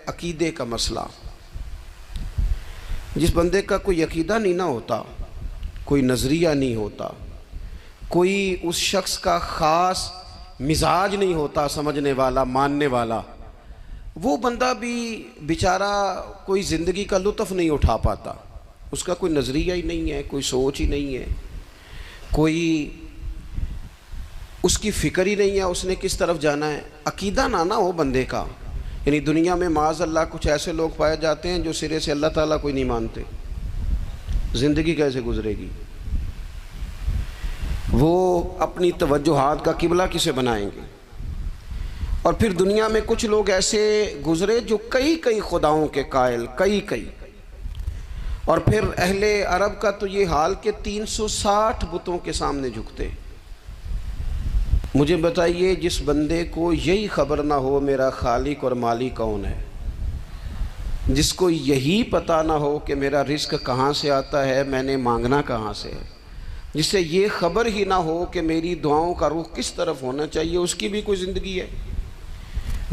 عقیدے کا مسئلہ۔ جس بندے کا کوئی عقیدہ نہیں نہ ہوتا، کوئی نظریہ نہیں ہوتا، کوئی اس شخص کا خاص مزاج نہیں ہوتا سمجھنے والا، ماننے والا، وہ بندہ بھی بیچارہ کوئی زندگی کا لطف نہیں اٹھا پاتا۔ اس کا کوئی نظریہ ہی نہیں ہے، کوئی سوچ ہی نہیں ہے، کوئی اس کی فکر ہی نہیں ہے اس نے کس طرف جانا ہے۔ عقیدہ نہ ہو بندے کا، یعنی دنیا میں معاذ اللہ کچھ ایسے لوگ پائے جاتے ہیں جو سرے سے اللہ تعالیٰ کوئی نہیں مانتے، زندگی کیسے گزرے گی؟ وہ اپنی توجہات کا قبلہ کسے بنائیں گے؟ اور پھر دنیا میں کچھ لوگ ایسے گزرے جو کئی خداؤں کے قائل، کئی اور پھر اہل عرب کا تو یہ حال کہ 360 بتوں کے سامنے جھکتے۔ مجھے بتائیے، جس بندے کو یہی خبر نہ ہو میرا خالق اور مالک کون ہے، جس کو یہی پتہ نہ ہو کہ میرا رزق کہاں سے آتا ہے، میں نے مانگنا کہاں سے ہے، جس سے یہ خبر ہی نہ ہو کہ میری دعاؤں کا رخ کس طرف ہونا چاہیے، اس کی بھی کوئی زندگی ہے؟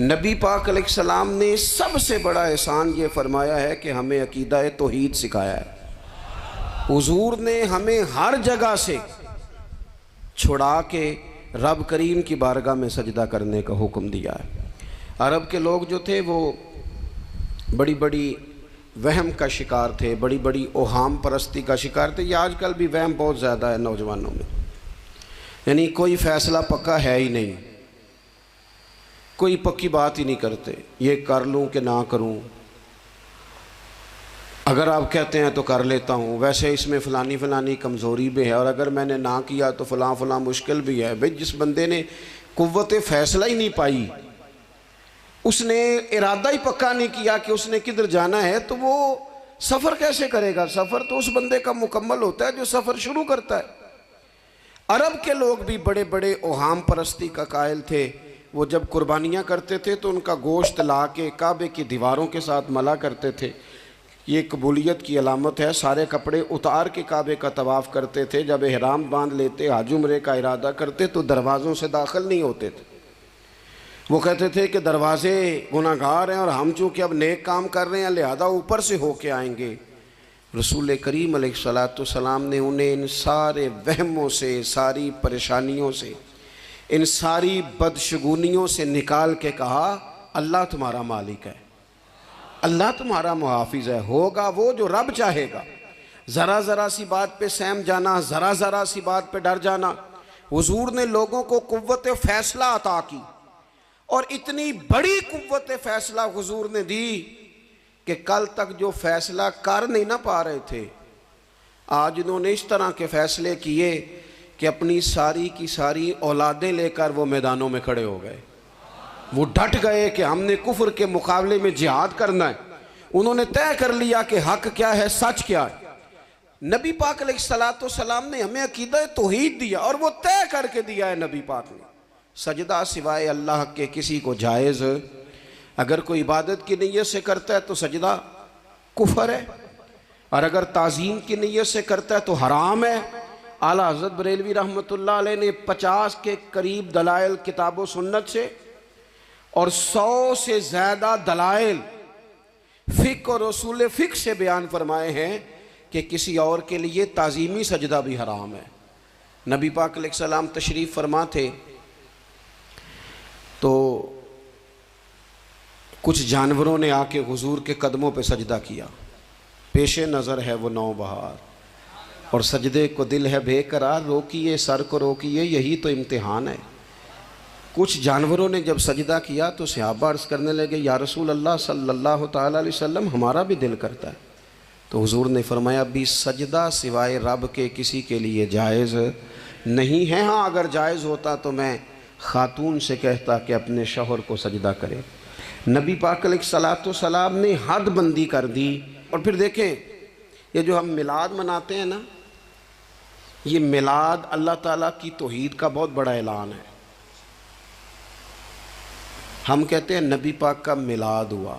نبی پاک علیہ السلام نے سب سے بڑا احسان یہ فرمایا ہے کہ ہمیں عقیدہ توحید سکھایا ہے۔ حضور نے ہمیں ہر جگہ سے چھڑا کے رب کریم کی بارگاہ میں سجدہ کرنے کا حکم دیا ہے۔ عرب کے لوگ جو تھے وہ بڑی وہم کا شکار تھے، بڑی اوہام پرستی کا شکار تھے۔ یہ آج کل بھی وہم بہت زیادہ ہے نوجوانوں میں، یعنی کوئی فیصلہ پکا ہے ہی نہیں، کوئی پکی بات ہی نہیں کرتے، یہ کر لوں کہ نہ کروں، اگر آپ کہتے ہیں تو کر لیتا ہوں، ویسے اس میں فلانی کمزوری بھی ہے، اور اگر میں نے نہ کیا تو فلاں مشکل بھی ہے۔ بھئی جس بندے نے قوت فیصلہ ہی نہیں پائی، اس نے ارادہ ہی پکا نہیں کیا کہ اس نے کدھر جانا ہے، تو وہ سفر کیسے کرے گا؟ سفر تو اس بندے کا مکمل ہوتا ہے جو سفر شروع کرتا ہے۔ عرب کے لوگ بھی بڑے اوہام پرستی کا قائل تھے۔ وہ جب قربانیاں کرتے تھے تو ان کا گوشت لا کے کعبے کی دیواروں کے ساتھ ملا کرتے تھے، یہ قبولیت کی علامت ہے۔ سارے کپڑے اتار کے کعبے کا طواف کرتے تھے۔ جب احرام باندھ لیتے، حج عمرے کا ارادہ کرتے تو دروازوں سے داخل نہیں ہوتے تھے۔ وہ کہتے تھے کہ دروازے گناہگار ہیں اور ہم چونکہ اب نیک کام کر رہے ہیں لہذا اوپر سے ہو کے آئیں گے۔ رسول کریم علیہ السلام نے انہیں ان سارے وہموں سے، ساری پریشانیوں سے، ان ساری بدشگونیوں سے نکال کے کہا، اللہ تمہارا مالک ہے، اللہ تمہارا محافظ ہے، ہوگا وہ جو رب چاہے گا۔ ذرا سی بات پہ سہم جانا، ذرا سی بات پہ ڈر جانا۔ حضور نے لوگوں کو قوت فیصلہ عطا کی، اور اتنی بڑی قوت فیصلہ حضور نے دی کہ کل تک جو فیصلہ کر نہیں نہ پا رہے تھے، آج انہوں نے اس طرح کے فیصلے کیے کہ اپنی ساری کی ساری اولادیں لے کر وہ میدانوں میں کھڑے ہو گئے۔ وہ ڈٹ گئے کہ ہم نے کفر کے مقابلے میں جہاد کرنا ہے۔ انہوں نے طے کر لیا کہ حق کیا ہے، سچ کیا ہے۔ نبی پاک علیہ السلام نے ہمیں عقیدہ توحید دیا، اور وہ طے کر کے دیا ہے نبی پاک نے، سجدہ سوائے اللہ کے کسی کو جائز، اگر کوئی عبادت کی نیت سے کرتا ہے تو سجدہ کفر ہے، اور اگر تعظیم کی نیت سے کرتا ہے تو حرام ہے۔ اعلیٰ حضرت بریلوی رحمۃ اللہ علیہ نے 50 کے قریب دلائل کتاب و سنت سے اور 100 سے زیادہ دلائل فقہ اور اصول فقہ سے بیان فرمائے ہیں کہ کسی اور کے لیے تعظیمی سجدہ بھی حرام ہے۔ نبی پاک علیہ السلام تشریف فرما تھے تو کچھ جانوروں نے آ کے حضور کے قدموں پہ سجدہ کیا، پیش نظر ہے وہ نوبہار، اور سجدے کو دل ہے بے قرار، روکیے سر کو روکیے، یہی تو امتحان ہے۔ کچھ جانوروں نے جب سجدہ کیا تو صحابہ عرض کرنے لگے، یا رسول اللہ صلی اللہ تعالیٰ علیہ وسلم ہمارا بھی دل کرتا ہے۔ تو حضور نے فرمایا، بھی سجدہ سوائے رب کے کسی کے لیے جائز نہیں ہے، ہاں اگر جائز ہوتا تو میں خاتون سے کہتا کہ اپنے شوہر کو سجدہ کرے۔ نبی پاک علیہ السلام نے حد بندی کر دی۔ اور پھر دیکھیں، یہ جو ہم میلاد مناتے ہیں نا، یہ میلاد اللہ تعالیٰ کی توحید کا بہت بڑا اعلان ہے۔ ہم کہتے ہیں نبی پاک کا میلاد ہوا،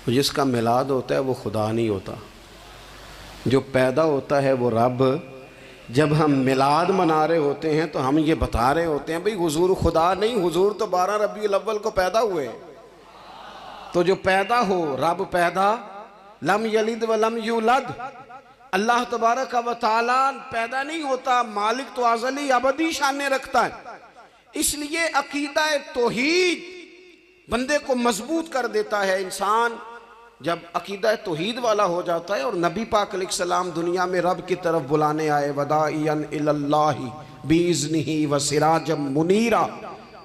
جس کا میلاد ہوتا ہے وہ خدا نہیں ہوتا، جو پیدا ہوتا ہے وہ رب۔ جب ہم میلاد منا رہے ہوتے ہیں تو ہم یہ بتا رہے ہوتے ہیں بھئی حضور خدا نہیں، حضور تو 12 ربیع الاول کو پیدا ہوئے ہیں۔ تو جو پیدا ہو رب پیدا، لم یلد ولم یولد، اللہ تبارک و تعالیٰ پیدا نہیں ہوتا، مالک تو ازلی ابدی شان رکھتا ہے۔ اس لیے عقیدہ توحید بندے کو مضبوط کر دیتا ہے۔ انسان جب عقیدہ توحید والا ہو جاتا ہے، اور نبی پاک علیہ السلام دنیا میں رب کی طرف بلانے آئے، وداعیا الی اللہ باذنہ وسراجا منیرا،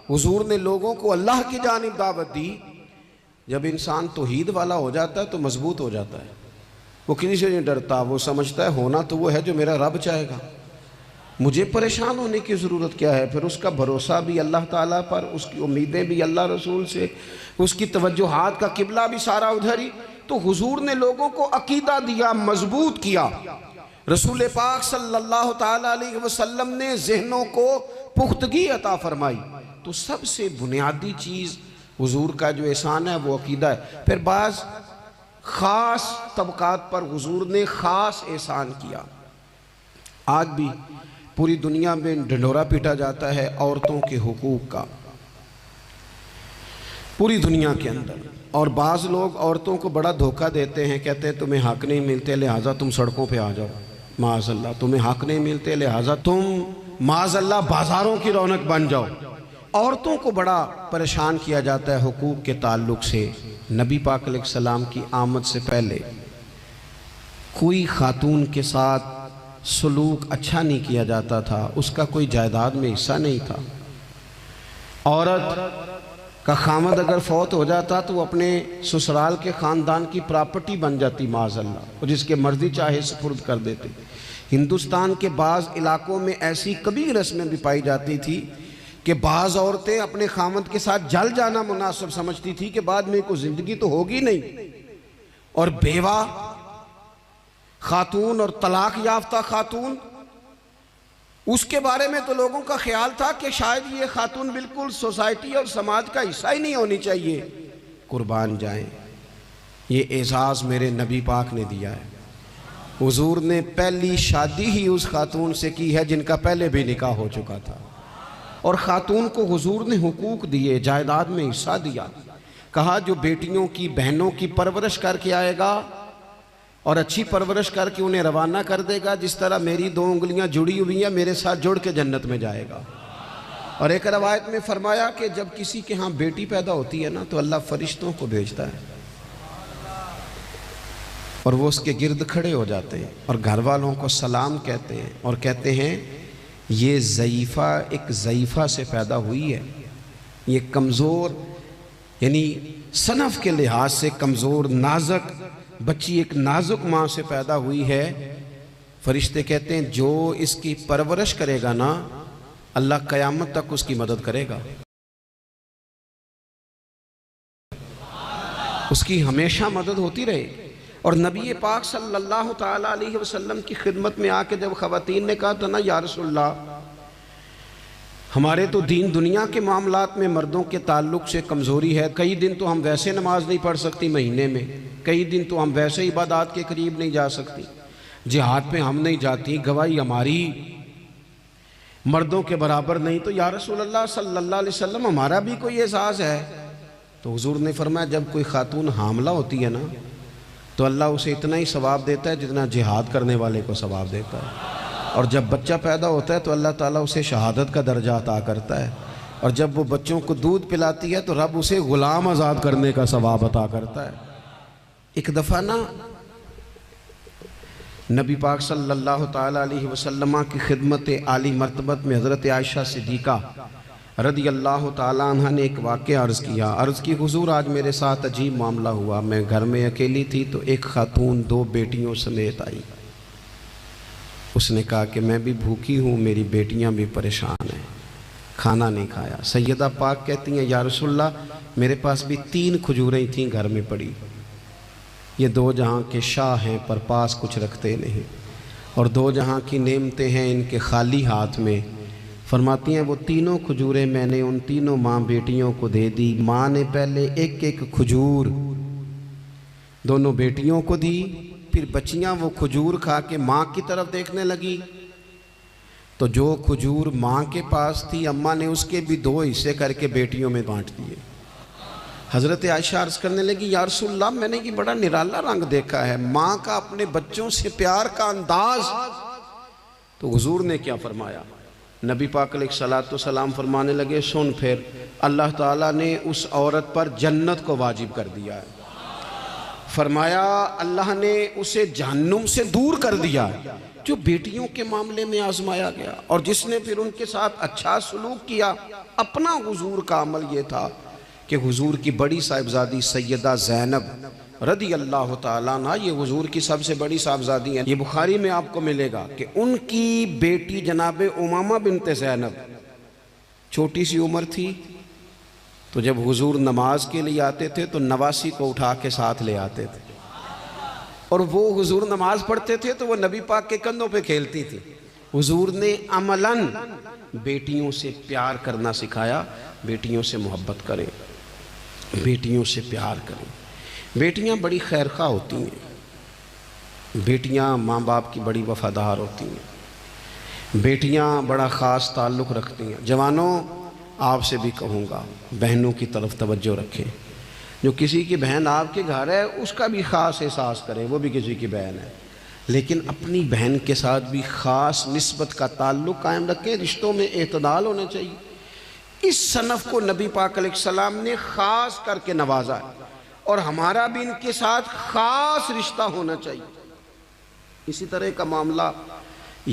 حضور نے لوگوں کو اللہ کی جانب دعوت دی۔ جب انسان توحید والا ہو جاتا ہے تو مضبوط ہو جاتا ہے، وہ کسی سے نہیں ڈرتا، وہ سمجھتا ہے ہونا تو وہ ہے جو میرا رب چاہے گا، مجھے پریشان ہونے کی ضرورت کیا ہے۔ پھر اس کا بھروسہ بھی اللہ تعالیٰ پر، اس کی امیدیں بھی اللہ رسول سے، اس کی توجہات کا قبلہ بھی سارا ادھر ہی۔ تو حضور نے لوگوں کو عقیدہ دیا، مضبوط کیا۔ رسول پاک صلی اللہ تعالیٰ علیہ وسلم نے ذہنوں کو پختگی عطا فرمائی۔ تو سب سے بنیادی چیز حضور کا جو احسان ہے وہ عقیدہ ہے۔ پھر بعض خاص طبقات پر حضور نے خاص احسان کیا۔ آج بھی پوری دنیا میں ڈھنڈورا پیٹا جاتا ہے عورتوں کے حقوق کا، پوری دنیا کے اندر، اور بعض لوگ عورتوں کو بڑا دھوکہ دیتے ہیں، کہتے ہیں تمہیں حق نہیں ملتے لہٰذا تم سڑکوں پہ آ جاؤ، معاذ اللہ، تمہیں حق نہیں ملتے لہٰذا تم معاذ اللہ بازاروں کی رونق بن جاؤ۔ عورتوں کو بڑا پریشان کیا جاتا ہے حقوق کے تعلق سے۔ نبی پاک علیہ السلام کی آمد سے پہلے کوئی خاتون کے ساتھ سلوک اچھا نہیں کیا جاتا تھا، اس کا کوئی جائیداد میں حصہ نہیں تھا۔ عورت کا خامد اگر فوت ہو جاتا تو وہ اپنے سسرال کے خاندان کی پراپرٹی بن جاتی، معاذ اللہ، اور جس کے مرضی چاہے سپرد کر دیتے۔ ہندوستان کے بعض علاقوں میں ایسی کبھی رسمیں بھی پائی جاتی تھی کہ بعض عورتیں اپنے خامد کے ساتھ جل جانا مناسب سمجھتی تھی کہ بعد میں کوئی زندگی تو ہوگی نہیں، اور بیوہ خاتون اور طلاق یافتہ خاتون، اس کے بارے میں تو لوگوں کا خیال تھا کہ شاید یہ خاتون بالکل سوسائٹی اور سماج کا حصہ ہی نہیں ہونی چاہیے۔ قربان جائیں، یہ اعزاز میرے نبی پاک نے دیا ہے۔ حضور نے پہلی شادی ہی اس خاتون سے کی ہے جن کا پہلے بھی نکاح ہو چکا تھا، اور خاتون کو حضور نے حقوق دیے، جائیداد میں حصہ دیا۔ کہا جو بیٹیوں کی بہنوں کی پرورش کر کے آئے گا اور اچھی پرورش کر کے انہیں روانہ کر دے گا، جس طرح میری 2 انگلیاں جڑی ہوئی ہیں میرے ساتھ جڑ کے جنت میں جائے گا۔ اور ایک روایت میں فرمایا کہ جب کسی کے ہاں بیٹی پیدا ہوتی ہے نا تو اللہ فرشتوں کو بھیجتا ہے، اور وہ اس کے گرد کھڑے ہو جاتے ہیں اور گھر والوں کو سلام کہتے ہیں، اور کہتے ہیں یہ ضعیفہ ایک ضعیفہ سے پیدا ہوئی ہے، یہ کمزور، یعنی صنف کے لحاظ سے کمزور نازک بچی ایک نازک ماں سے پیدا ہوئی ہے۔ فرشتے کہتے ہیں جو اس کی پرورش کرے گا نا اللہ قیامت تک اس کی مدد کرے گا، اس کی ہمیشہ مدد ہوتی رہے گی۔ اور نبی پاک صلی اللہ تعالیٰ علیہ وسلم کی خدمت میں آ کے جب خواتین نے کہا تھا نا یا رسول اللہ ہمارے تو دین دنیا کے معاملات میں مردوں کے تعلق سے کمزوری ہے، کئی دن تو ہم ویسے نماز نہیں پڑھ سکتی مہینے میں، کئی دن تو ہم ویسے عبادات کے قریب نہیں جا سکتی، جہاد پہ ہم نہیں جاتی، گواہی ہماری مردوں کے برابر نہیں، تو یا رسول اللہ صلی اللہ علیہ وسلم ہمارا بھی کوئی اعزاز ہے؟ تو حضور نے فرمایا جب کوئی خاتون حاملہ ہوتی ہے نا تو اللہ اسے اتنا ہی ثواب دیتا ہے جتنا جہاد کرنے والے کو ثواب دیتا ہے، اور جب بچہ پیدا ہوتا ہے تو اللہ تعالیٰ اسے شہادت کا درجہ عطا کرتا ہے، اور جب وہ بچوں کو دودھ پلاتی ہے تو رب اسے غلام آزاد کرنے کا ثواب عطا کرتا ہے۔ ایک دفعہ نا نبی پاک صلی اللہ تعالیٰ علیہ وسلم کی خدمت عالی مرتبت میں حضرت عائشہ صدیقہ رضی اللہ تعالیٰ عنہ نے ایک واقعہ عرض کیا، عرض کی حضور آج میرے ساتھ عجیب معاملہ ہوا، میں گھر میں اکیلی تھی تو ایک خاتون 2 بیٹیوں سمیت آئی، اس نے کہا کہ میں بھی بھوکی ہوں، میری بیٹیاں بھی پریشان ہیں، کھانا نہیں کھایا۔ سیدہ پاک کہتی ہیں یا رسول اللہ میرے پاس بھی 3 کھجوریں تھیں گھر میں پڑی، یہ 2 جہاں کے شاہ ہیں پر پاس کچھ رکھتے نہیں، اور 2 جہاں کی نعمتیں ہیں ان کے خالی ہاتھ میں۔ فرماتی ہیں وہ 3 کھجوریں میں نے ان 3 ماں بیٹیوں کو دے دی، ماں نے پہلے ایک کھجور دونوں بیٹیوں کو دی، پھر بچیاں وہ کھجور کھا کے ماں کی طرف دیکھنے لگی، تو جو کھجور ماں کے پاس تھی اماں نے اس کے بھی 2 حصے کر کے بیٹیوں میں بانٹ دیے۔ حضرت عائشہ عرض کرنے لگی یا رسول اللہ میں نے یہ بڑا نرالا رنگ دیکھا ہے، ماں کا اپنے بچوں سے پیار کا انداز۔ تو حضور نے کیا فرمایا؟ نبی پاک علیہ السلام فرمانے لگے سن پھر، اللہ تعالیٰ نے اس عورت پر جنت کو واجب کر دیا ہے۔ فرمایا اللہ نے اسے جہنم سے دور کر دیا جو بیٹیوں کے معاملے میں آزمایا گیا، اور جس نے پھر ان کے ساتھ اچھا سلوک کیا۔ اپنا حضور کا عمل یہ تھا کہ حضور کی بڑی صاحبزادی سیدہ زینب رضی اللہ تعالیٰ عنہ، یہ حضور کی سب سے بڑی صاحبزادی ہیں، یہ بخاری میں آپ کو ملے گا کہ ان کی بیٹی جناب امامہ بنت زینب چھوٹی سی عمر تھی، تو جب حضور نماز کے لیے آتے تھے تو نواسی کو اٹھا کے ساتھ لے آتے تھے، اور وہ حضور نماز پڑھتے تھے تو وہ نبی پاک کے کندھوں پہ کھیلتی تھی۔ حضور نے عملاً بیٹیوں سے پیار کرنا سکھایا، بیٹیوں سے محبت کریں، بیٹیوں سے پیار کریں۔ بیٹیاں بڑی خیرخواہ ہوتی ہیں، بیٹیاں ماں باپ کی بڑی وفادار ہوتی ہیں، بیٹیاں بڑا خاص تعلق رکھتی ہیں۔ جوانوں آپ سے بھی کہوں گا بہنوں کی طرف توجہ رکھیں، جو کسی کی بہن آپ کے گھر ہے اس کا بھی خاص احساس کریں، وہ بھی کسی کی بہن ہے، لیکن اپنی بہن کے ساتھ بھی خاص نسبت کا تعلق قائم رکھیں۔ رشتوں میں اعتدال ہونا چاہیے۔ اس صنف کو نبی پاک علیہ السلام نے خاص کر کے نوازا ہے، اور ہمارا بھی ان کے ساتھ خاص رشتہ ہونا چاہیے۔ اسی طرح کا معاملہ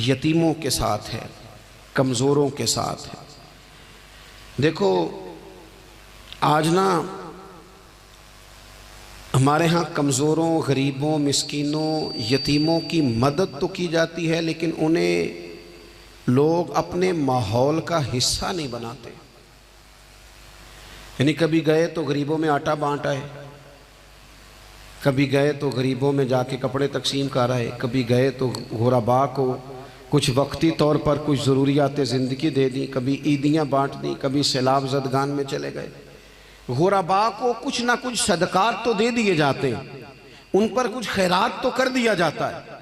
یتیموں کے ساتھ ہے، کمزوروں کے ساتھ ہے۔ دیکھو آج نا ہمارے ہاں کمزوروں، غریبوں، مسکینوں، یتیموں کی مدد تو کی جاتی ہے، لیکن انہیں لوگ اپنے ماحول کا حصہ نہیں بناتے۔ یعنی کبھی گئے تو غریبوں میں آٹا بانٹا ہے، کبھی گئے تو غریبوں میں جا کے کپڑے تقسیم کر رہے، کبھی گئے تو غرباء کو کچھ وقتی طور پر کچھ ضروریات زندگی دے دیں، کبھی عیدیاں بانٹ دیں، کبھی سیلاب زدگان میں چلے گئے۔ غرباء کو کچھ نہ کچھ صدقات تو دے دیے جاتے ہیں، ان پر کچھ خیرات تو کر دیا جاتا ہے،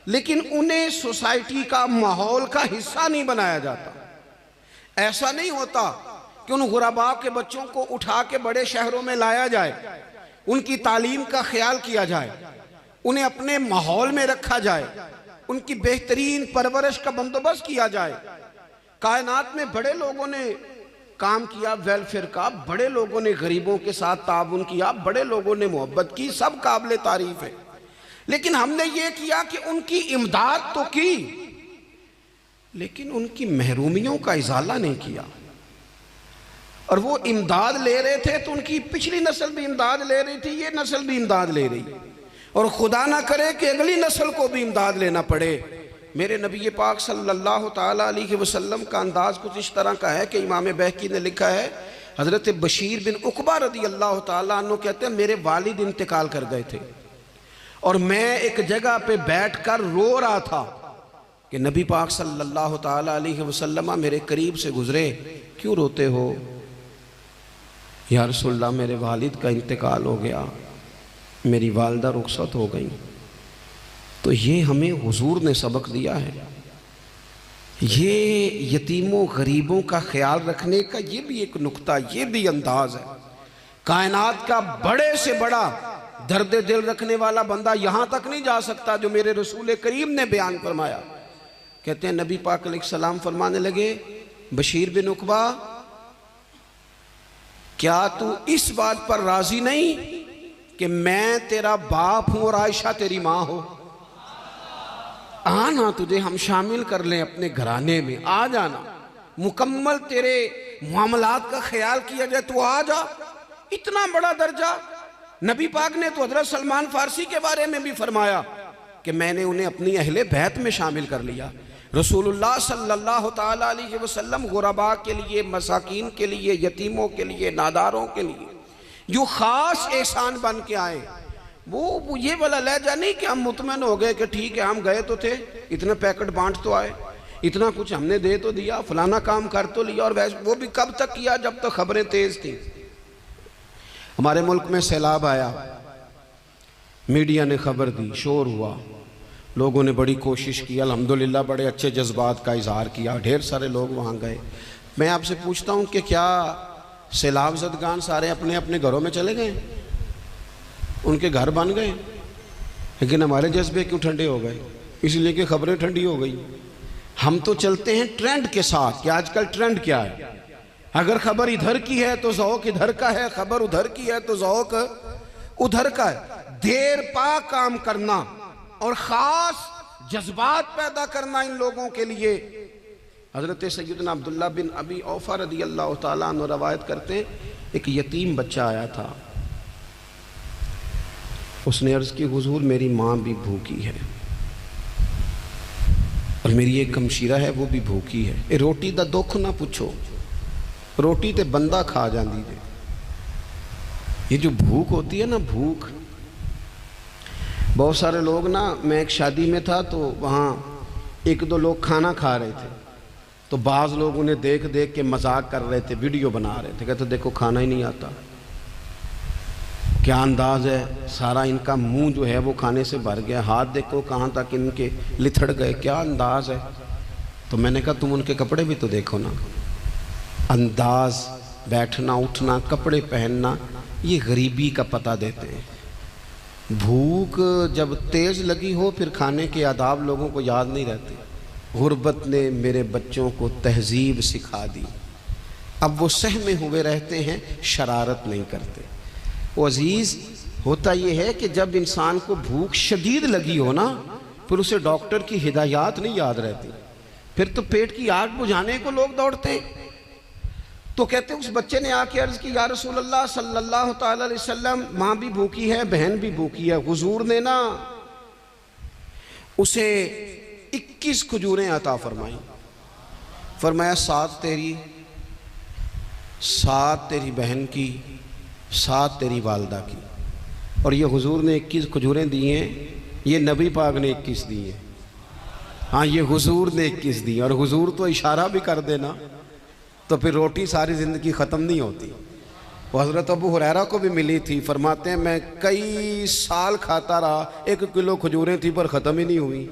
لیکن انہیں سوسائٹی کا ماحول کا حصہ نہیں بنایا جاتا۔ ایسا نہیں ہوتا کہ ان غرباء کے بچوں کو اٹھا کے بڑے شہروں میں لایا جائے، ان کی تعلیم کا خیال کیا جائے، انہیں اپنے ماحول میں رکھا جائے، ان کی بہترین پرورش کا بندوبست کیا جائے۔ کائنات میں بڑے لوگوں نے کام کیا ویلفیئر کا، بڑے لوگوں نے غریبوں کے ساتھ تعاون کیا، بڑے لوگوں نے محبت کی، سب قابل تعریف ہے، لیکن ہم نے یہ کیا کہ ان کی امداد تو کی، لیکن ان کی محرومیوں کا ازالہ نہیں کیا۔ اور وہ امداد لے رہے تھے تو ان کی پچھلی نسل بھی امداد لے رہی تھی، یہ نسل بھی امداد لے رہی، اور خدا نہ کرے کہ اگلی نسل کو بھی امداد لینا پڑے۔ میرے نبی پاک صلی اللہ تعالیٰ علیہ وسلم کا انداز کچھ اس طرح کا ہے کہ امام بہقی نے لکھا ہے، حضرت بشیر بن عقبہ رضی اللہ تعالیٰ عنہ کہتے ہیں میرے والد انتقال کر گئے تھے، اور میں ایک جگہ پہ بیٹھ کر رو رہا تھا کہ نبی پاک صلی اللہ تعالیٰ علیہ وسلم میرے قریب سے گزرے، کیوں روتے ہو؟ یا رسول اللہ میرے والد کا انتقال ہو گیا، میری والدہ رخصت ہو گئی۔ تو یہ ہمیں حضور نے سبق دیا ہے، یہ یتیموں غریبوں کا خیال رکھنے کا یہ بھی ایک نقطہ، یہ بھی انداز ہے۔ کائنات کا بڑے سے بڑا درد دل رکھنے والا بندہ یہاں تک نہیں جا سکتا جو میرے رسول کریم نے بیان فرمایا۔ کہتے ہیں نبی پاک علیہ السلام فرمانے لگے بشیر بن عقبہ کیا تو اس بات پر راضی نہیں کہ میں تیرا باپ ہوں اور عائشہ تیری ماں ہو؟ آنا تجھے ہم شامل کر لیں اپنے گھرانے میں، آ جانا، مکمل تیرے معاملات کا خیال کیا جائے، تو آ جا۔ اتنا بڑا درجہ نبی پاک نے تو حضرت سلمان فارسی کے بارے میں بھی فرمایا کہ میں نے انہیں اپنی اہل بیت میں شامل کر لیا۔ رسول اللہ صلی اللہ تعالیٰ علیہ وسلم غرباء کے لیے، مساکین کے لیے، یتیموں کے لیے، ناداروں کے لیے جو خاص احسان بن کے آئے، وہ یہ والا لہجہ نہیں کہ ہم مطمئن ہو گئے کہ ٹھیک ہے ہم گئے تو تھے، اتنے پیکٹ بانٹ تو آئے، اتنا کچھ ہم نے دے تو دیا، فلانا کام کر تو لیا، اور وہ بھی کب تک کیا جب تک خبریں تیز تھیں۔ ہمارے ملک میں سیلاب آیا، میڈیا نے خبر دی، شور ہوا، لوگوں نے بڑی کوشش کی، الحمدللہ بڑے اچھے جذبات کا اظہار کیا، ڈھیر سارے لوگ وہاں گئے۔ میں آپ سے پوچھتا ہوں کہ کیا سیلاب زدگان سارے اپنے اپنے گھروں میں چلے گئے، ان کے گھر بن گئے، لیکن ہمارے جذبے کیوں ٹھنڈے ہو گئے؟ اس لیے کہ خبریں ٹھنڈی ہو گئی۔ ہم تو چلتے ہیں ٹرینڈ کے ساتھ کہ آج کل ٹرینڈ کیا ہے، اگر خبر ادھر کی ہے تو ذوق ادھر کا ہے، خبر ادھر کی ہے تو ذوق ادھر کا ہے۔ دیر پا کام کرنا اور خاص جذبات پیدا کرنا ان لوگوں کے لیے۔ حضرت سیدنا عبداللہ بن ابی اوفا رضی اللہ تعالیٰ عنہ روایت کرتے ہیں، ایک یتیم بچہ آیا تھا، اس نے عرض کی حضور میری ماں بھی بھوکی ہے اور میری ایک ہمشیرہ ہے وہ بھی بھوکی ہے، اے روٹی دا دکھ نہ پوچھو، روٹی تے بندہ کھا جاندی دے۔ یہ جو بھوک ہوتی ہے نا، بھوک، بہت سارے لوگ نا، میں ایک شادی میں تھا تو وہاں ایک دو لوگ کھانا کھا رہے تھے، تو بعض لوگ انہیں دیکھ دیکھ کے مذاق کر رہے تھے، ویڈیو بنا رہے تھے، کہتے دیکھو کھانا ہی نہیں آتا، کیا انداز ہے، سارا ان کا منہ جو ہے وہ کھانے سے بھر گیا، ہاتھ دیکھو کہاں تک ان کے لتھڑ گئے، کیا انداز ہے۔ تو میں نے کہا تم ان کے کپڑے بھی تو دیکھو نا، انداز، بیٹھنا اٹھنا، کپڑے پہننا، یہ غریبی کا پتہ دیتے ہیں۔ بھوک جب تیز لگی ہو پھر کھانے کے آداب لوگوں کو یاد نہیں رہتے۔ غربت نے میرے بچوں کو تہذیب سکھا دی، اب وہ سہمے ہوئے رہتے ہیں، شرارت نہیں کرتے۔ وہ عزیز، ہوتا یہ ہے کہ جب انسان کو بھوک شدید لگی ہو نا، پھر اسے ڈاکٹر کی ہدایات نہیں یاد رہتی، پھر تو پیٹ کی آگ بجھانے کو لوگ دوڑتے ہیں۔ تو کہتے ہیں اس بچے نے آ کے عرض کی، یا رسول اللہ صلی اللہ تعالی علیہ وسلم، ماں بھی بھوکی ہے، بہن بھی بھوکی ہے۔ حضور نے نا اسے 21 کھجوریں عطا فرمائیں، فرمایا 7 تیری، 7 تیری بہن کی، 7 تیری والدہ کی۔ اور یہ حضور نے 21 کھجوریں دی ہیں، یہ نبی پاک نے 21 دی ہیں۔ ہاں یہ حضور نے 21 دی، اور حضور تو اشارہ بھی کر دینا تو پھر روٹی ساری زندگی ختم نہیں ہوتی۔ وہ حضرت ابو ہریرہ کو بھی ملی تھی، فرماتے ہیں میں کئی سال کھاتا رہا، 1 کلو کھجوریں تھی پر ختم ہی نہیں ہوئی۔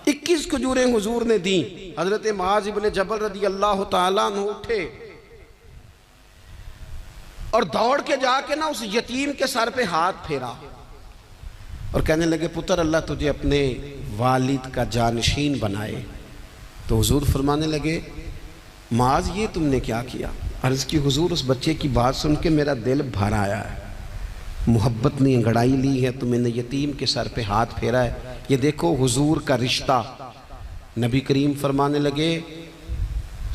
21 کھجوریں حضور نے دیں۔ حضرت معاذ ابن جبل رضی اللہ تعالیٰ عنہ اٹھے اور دوڑ کے جا کے نا اس یتیم کے سر پہ ہاتھ پھیرا اور کہنے لگے، پتر اللہ تجھے اپنے والد کا جانشین بنائے۔ تو حضور فرمانے لگے، معاذ یہ تم نے کیا کیا؟ عرض کی حضور اس بچے کی بات سن کے میرا دل بھر آیا ہے، محبت نے انگڑائی لی ہے تو میں نے یتیم کے سر پہ ہاتھ پھیرا ہے۔ یہ دیکھو حضور کا رشتہ۔ نبی کریم فرمانے لگے،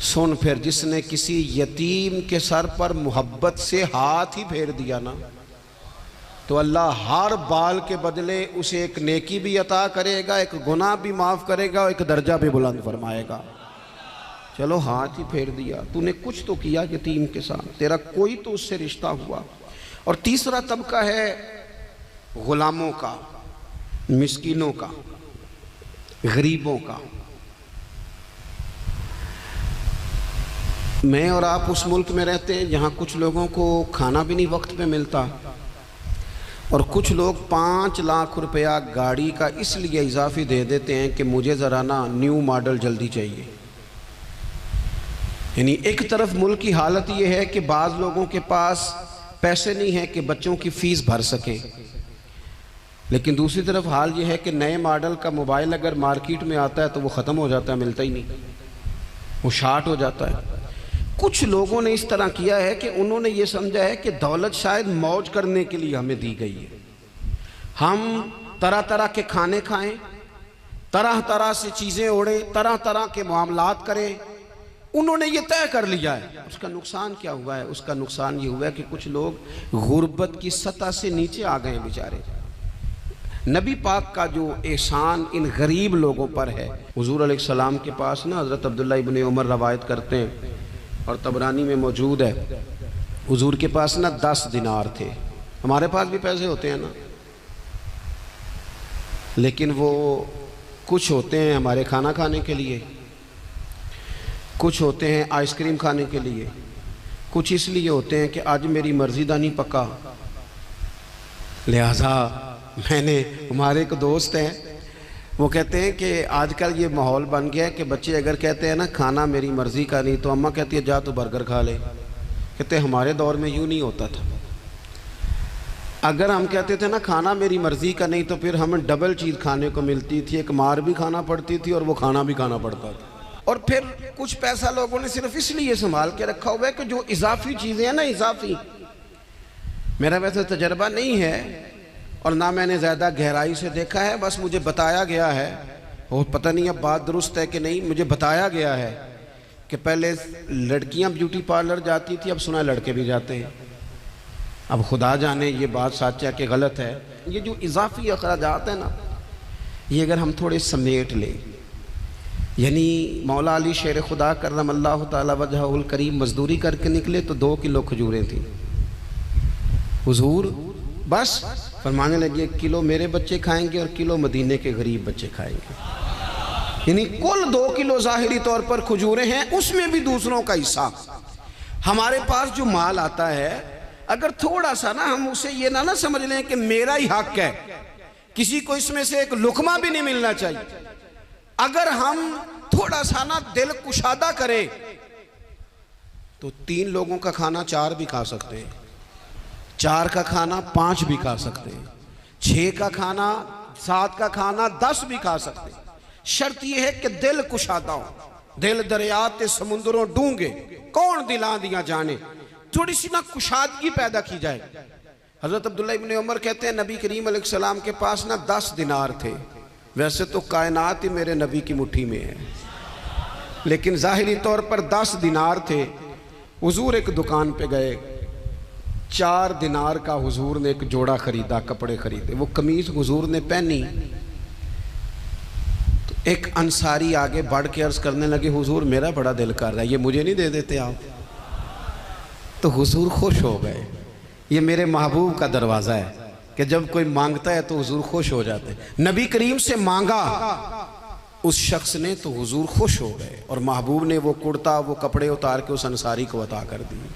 سن پھر جس نے کسی یتیم کے سر پر محبت سے ہاتھ ہی پھیر دیا نا، تو اللہ ہر بال کے بدلے اسے ایک نیکی بھی عطا کرے گا، ایک گناہ بھی معاف کرے گا، ایک درجہ بھی بلند فرمائے گا۔ چلو ہاتھ ہی پھیر دیا، تو نے کچھ تو کیا یتیم کے ساتھ، تیرا کوئی تو اس سے رشتہ ہوا۔ اور تیسرا طبقہ ہے غلاموں کا، مسکینوں کا، غریبوں کا۔ میں اور آپ اس ملک میں رہتے ہیں جہاں کچھ لوگوں کو کھانا بھی نہیں وقت پہ ملتا، اور کچھ لوگ 5 لاکھ روپیہ گاڑی کا اس لیے اضافی دے دیتے ہیں کہ مجھے ذرا نا نیو ماڈل جلدی چاہیے۔ یعنی ایک طرف ملک کی حالت یہ ہے کہ بعض لوگوں کے پاس پیسے نہیں ہیں کہ بچوں کی فیس بھر سکیں، لیکن دوسری طرف حال یہ ہے کہ نئے ماڈل کا موبائل اگر مارکیٹ میں آتا ہے تو وہ ختم ہو جاتا ہے، ملتا ہی نہیں، وہ شارٹ ہو جاتا ہے۔ کچھ لوگوں نے اس طرح کیا ہے کہ انہوں نے یہ سمجھا ہے کہ دولت شاید موج کرنے کے لیے ہمیں دی گئی ہے، ہم طرح طرح کے کھانے کھائیں، طرح طرح سے چیزیں اوڑیں، طرح طرح کے معاملات کریں۔ انہوں نے یہ طے کر لیا ہے۔ اس کا نقصان کیا ہوا ہے؟ اس کا نقصان یہ ہوا ہے کہ کچھ لوگ غربت کی سطح سے نیچے آ گئے ہیں بیچارے۔ نبی پاک کا جو احسان ان غریب لوگوں پر ہے، حضور علیہ السلام کے پاس نا حضرت عبداللہ ابن عمر روایت کرتے ہیں اور طبرانی میں موجود ہے، حضور کے پاس نا 10 دینار تھے۔ ہمارے پاس بھی پیسے ہوتے ہیں نا، لیکن وہ کچھ ہوتے ہیں ہمارے کھانا کھانے کے لیے، کچھ ہوتے ہیں آئس کریم کھانے کے لیے، کچھ اس لیے ہوتے ہیں کہ آج میری مرضی دا نہیں پکا، لہٰذا میں نے، ہمارے ایک دوست ہیں وہ کہتے ہیں کہ آج کل یہ ماحول بن گیا ہے کہ بچے اگر کہتے ہیں نا کھانا میری مرضی کا نہیں، تو اماں کہتی ہے جا تو برگر کھا لے، کہتے ہمارے دور میں یوں نہیں ہوتا تھا، اگر ہم کہتے تھے نا کھانا میری مرضی کا نہیں تو پھر ہمیں ڈبل چیز کھانے کو ملتی تھی، ایک مار بھی کھانا پڑتی تھی اور وہ کھانا بھی کھانا پڑتا تھا۔ اور پھر کچھ پیسہ لوگوں نے صرف اس لیے سنبھال کے رکھا ہوا ہے کہ جو اضافی چیزیں ہیں نا، اضافی، میرا ویسے تجربہ نہیں ہے اور نہ میں نے زیادہ گہرائی سے دیکھا ہے، بس مجھے بتایا گیا ہے، اور پتہ نہیں اب بات درست ہے کہ نہیں، مجھے بتایا گیا ہے کہ پہلے لڑکیاں بیوٹی پارلر جاتی تھی، اب سنا لڑکے بھی جاتے ہیں۔ اب خدا جانے یہ بات سچ ہے کہ غلط ہے۔ یہ جو اضافی اخراجات ہیں نا، یہ اگر ہم تھوڑے سمیٹ لیں، یعنی مولا علی شیر خدا کرم اللہ تعالی وجہہ الکریم مزدوری کر کے نکلے تو 2 کلو کھجوریں تھیں، حضور بس فرمانے لگے 1 کلو میرے بچے کھائیں گے اور کلو مدینے کے غریب بچے کھائیں گے، یعنی کل 2 کلو ظاہری طور پر کھجوریں ہیں، اس میں بھی دوسروں کا حصہ۔ ہمارے پاس جو مال آتا ہے اگر تھوڑا سا نا ہم اسے یہ نہ سمجھ لیں کہ میرا ہی حق ہے، کسی کو اس میں سے ایک لقمہ بھی نہیں ملنا چاہیے، اگر ہم تھوڑا سا نا دل کشادہ کریں تو 3 لوگوں کا کھانا 4 بھی کھا سکتے ہیں، 4 کا کھانا 5 بھی کھا سکتے ہیں، 6 کا کھانا 7 کا کھانا 10 بھی کھا سکتے ہیں۔ شرط یہ ہے کہ دل کشادہ ہو، دل دریات سمندروں ڈونگے کون دلاں دیا جانے، تھوڑی سی نا کشادگی پیدا کی جائے۔ حضرت عبداللہ ابن عمر کہتے ہیں نبی کریم علیہ السلام کے پاس نا 10 دینار تھے، ویسے تو کائنات ہی میرے نبی کی مٹھی میں ہے، لیکن ظاہری طور پر 10 دینار تھے۔ حضور ایک دکان پہ گئے، 4 دینار کا حضور نے ایک جوڑا خریدا، کپڑے خریدے، وہ قمیض حضور نے پہنی تو ایک انصاری آگے بڑھ کے عرض کرنے لگے حضور میرا بڑا دل کر رہا ہے، یہ مجھے نہیں دے دیتے آپ؟ تو حضور خوش ہو گئے۔ یہ میرے محبوب کا دروازہ ہے کہ جب کوئی مانگتا ہے تو حضور خوش ہو جاتے ہیں۔ نبی کریم سے مانگا اس شخص نے تو حضور خوش ہو گئے، اور محبوب نے وہ کرتا وہ کپڑے اتار کے اس انصاری کو عطا کر دیے،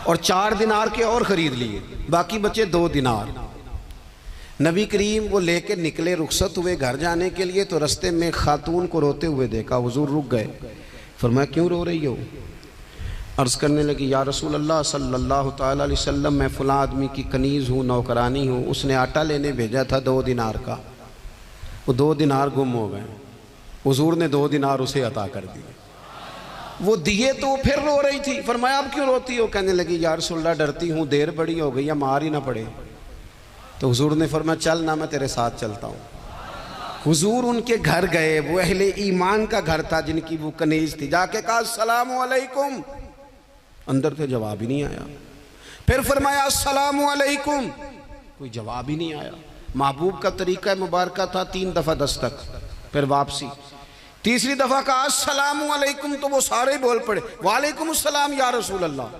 اور 4 دینار کے اور خرید لیے، باقی بچے 2 دینار۔ نبی کریم وہ لے کے نکلے، رخصت ہوئے گھر جانے کے لیے، تو رستے میں خاتون کو روتے ہوئے دیکھا، حضور رک گئے، فرمایا کیوں رو رہی ہو؟ عرض کرنے لگی یا رسول اللہ صلی اللہ تعالی علیہ وسلم میں فلاں آدمی کی کنیز ہوں، نوکرانی ہوں، اس نے آٹا لینے بھیجا تھا 2 دینار کا، وہ 2 دینار گم ہو گئے، حضور نے 2 دینار اسے عطا کر دیے، وہ دیے تو پھر رو رہی تھی، فرمایا اب کیوں روتی ہو؟ کہنے لگی یا رسول اللہ ڈرتی ہوں دیر بڑی ہو گئی یا مار ہی نہ پڑے۔ تو حضور نے فرمایا چل نہ میں تیرے ساتھ چلتا ہوں۔ حضور ان کے گھر گئے، وہ اہل ایمان کا گھر تھا جن کی وہ کنیز تھی، جا کے کہا السلام علیکم، اندر سے جواب ہی نہیں آیا، پھر فرمایا السلام علیکم، کوئی جواب ہی نہیں آیا۔ محبوب کا طریقہ مبارکہ تھا 3 دفعہ دستک، پھر واپسی، تیسری دفعہ کہا السلام علیکم تو وہ سارے بول پڑے وعلیکم السلام یا رسول اللہ،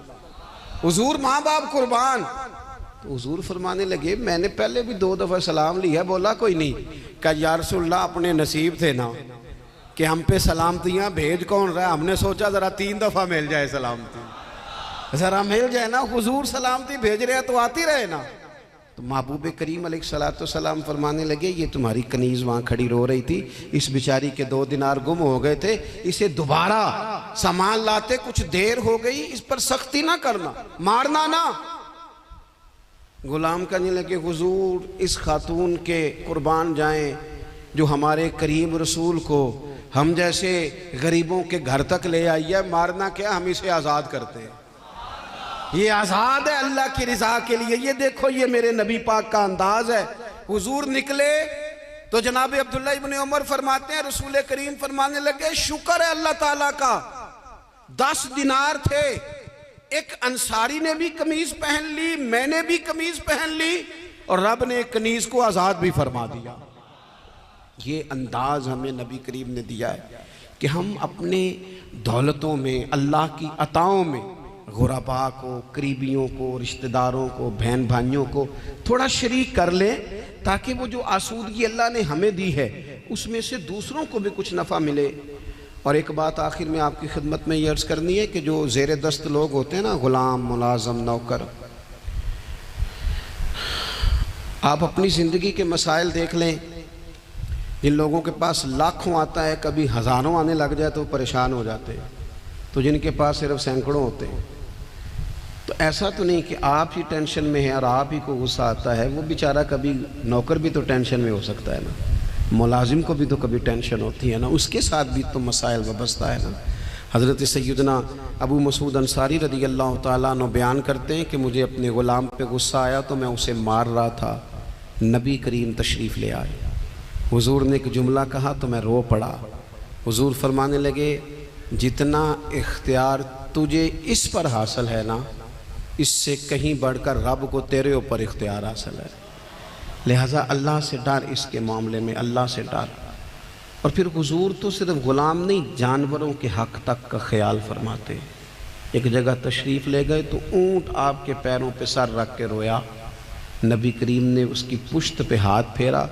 حضور ماں باپ قربان۔ تو حضور فرمانے لگے میں نے پہلے بھی 2 دفعہ سلام لیا، بولا کوئی نہیں، کہا یا رسول اللہ اپنے نصیب تھے نا کہ ہم پہ سلامتیاں بھیج کون رہا ہے، ہم نے سوچا ذرا 3 دفعہ مل جائے سلامتی، ذرا مل جائے نا، حضور سلامتی بھیج رہے ہیں تو آتی رہے نا۔ تو محبوب کریم علیہ السلام فرمانے لگے یہ تمہاری کنیز وہاں کھڑی رو رہی تھی، اس بیچاری کے 2 دینار گم ہو گئے تھے، اسے دوبارہ سامان لاتے کچھ دیر ہو گئی، اس پر سختی نہ کرنا، مارنا نہ۔ غلام کہنے لگے حضور اس خاتون کے قربان جائیں جو ہمارے کریم رسول کو ہم جیسے غریبوں کے گھر تک لے آئی ہے، مارنا کیا، ہم اسے آزاد کرتے ہیں، یہ آزاد ہے اللہ کی رضا کے لیے۔ یہ دیکھو یہ میرے نبی پاک کا انداز ہے۔ حضور نکلے تو جناب عبداللہ ابن عمر فرماتے ہیں رسول کریم فرمانے لگے شکر ہے اللہ تعالیٰ کا، 10 دینار تھے، ایک انصاری نے بھی قمیض پہن لی، میں نے بھی قمیض پہن لی، اور رب نے ایک کنیز کو آزاد بھی فرما دیا۔ یہ انداز ہمیں نبی کریم نے دیا ہے کہ ہم اپنے دولتوں میں، اللہ کی عطاؤں میں غرباء کو، قریبیوں کو، رشتہ داروں کو، بہن بھائیوں کو تھوڑا شریک کر لیں، تاکہ وہ جو آسودگی اللہ نے ہمیں دی ہے اس میں سے دوسروں کو بھی کچھ نفع ملے۔ اور ایک بات آخر میں آپ کی خدمت میں یہ عرض کرنی ہے کہ جو زیر دست لوگ ہوتے ہیں نا، غلام، ملازم، نوکر، آپ اپنی زندگی کے مسائل دیکھ لیں، جن لوگوں کے پاس لاکھوں آتا ہے کبھی ہزاروں آنے لگ جائے تو پریشان ہو جاتے ہیں، تو جن کے پاس صرف سینکڑوں ہوتے ہیں تو ایسا تو نہیں کہ آپ ہی ٹینشن میں ہیں اور آپ ہی کو غصہ آتا ہے، وہ بیچارہ کبھی نوکر بھی تو ٹینشن میں ہو سکتا ہے نا، ملازم کو بھی تو کبھی ٹینشن ہوتی ہے نا، اس کے ساتھ بھی تو مسائل وابستہ ہے نا۔ حضرت سیدنا ابو مسعود انصاری رضی اللہ تعالیٰ عنہ بیان کرتے ہیں کہ مجھے اپنے غلام پہ غصہ آیا تو میں اسے مار رہا تھا، نبی کریم تشریف لے آئے، حضور نے ایک جملہ کہا تو میں رو پڑا۔ حضور فرمانے لگے جتنا اختیار تجھے اس پر حاصل ہے نا، اس سے کہیں بڑھ کر رب کو تیرے اوپر اختیار حاصل ہے، لہٰذا اللہ سے ڈر، اس کے معاملے میں اللہ سے ڈر۔ اور پھر حضور تو صرف غلام نہیں، جانوروں کے حق تک کا خیال فرماتے۔ ایک جگہ تشریف لے گئے تو اونٹ آپ کے پیروں پہ سر رکھ کے رویا، نبی کریم نے اس کی پشت پہ ہاتھ پھیرا،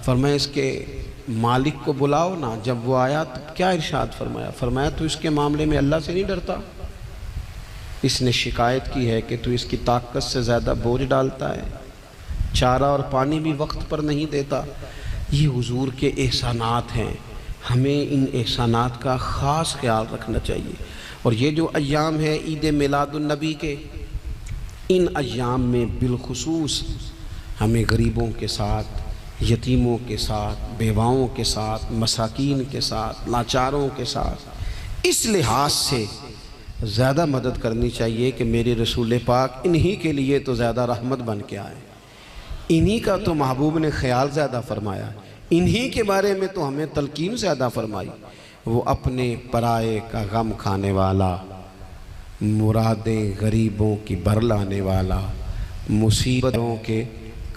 فرمایا اس کے مالک کو بلاؤ نا۔ جب وہ آیا تو کیا ارشاد فرمایا؟ فرمایا تو اس کے معاملے میں اللہ سے نہیں ڈرتا؟ اس نے شکایت کی ہے کہ تو اس کی طاقت سے زیادہ بوجھ ڈالتا ہے، چارہ اور پانی بھی وقت پر نہیں دیتا۔ یہ حضور کے احسانات ہیں، ہمیں ان احسانات کا خاص خیال رکھنا چاہیے۔ اور یہ جو ایام ہے عید میلاد النبی کے، ان ایام میں بالخصوص ہمیں غریبوں کے ساتھ، یتیموں کے ساتھ، بیواؤں کے ساتھ، مساکین کے ساتھ، لاچاروں کے ساتھ اس لحاظ سے زیادہ مدد کرنی چاہیے کہ میرے رسول پاک انہی کے لیے تو زیادہ رحمت بن کے آئے، انہی کا تو محبوب نے خیال زیادہ فرمایا، انہی کے بارے میں تو ہمیں تلقین زیادہ فرمائی۔ وہ اپنے پرائے کا غم کھانے والا، مرادیں غریبوں کی بھر لانے والا، مصیبتوں کے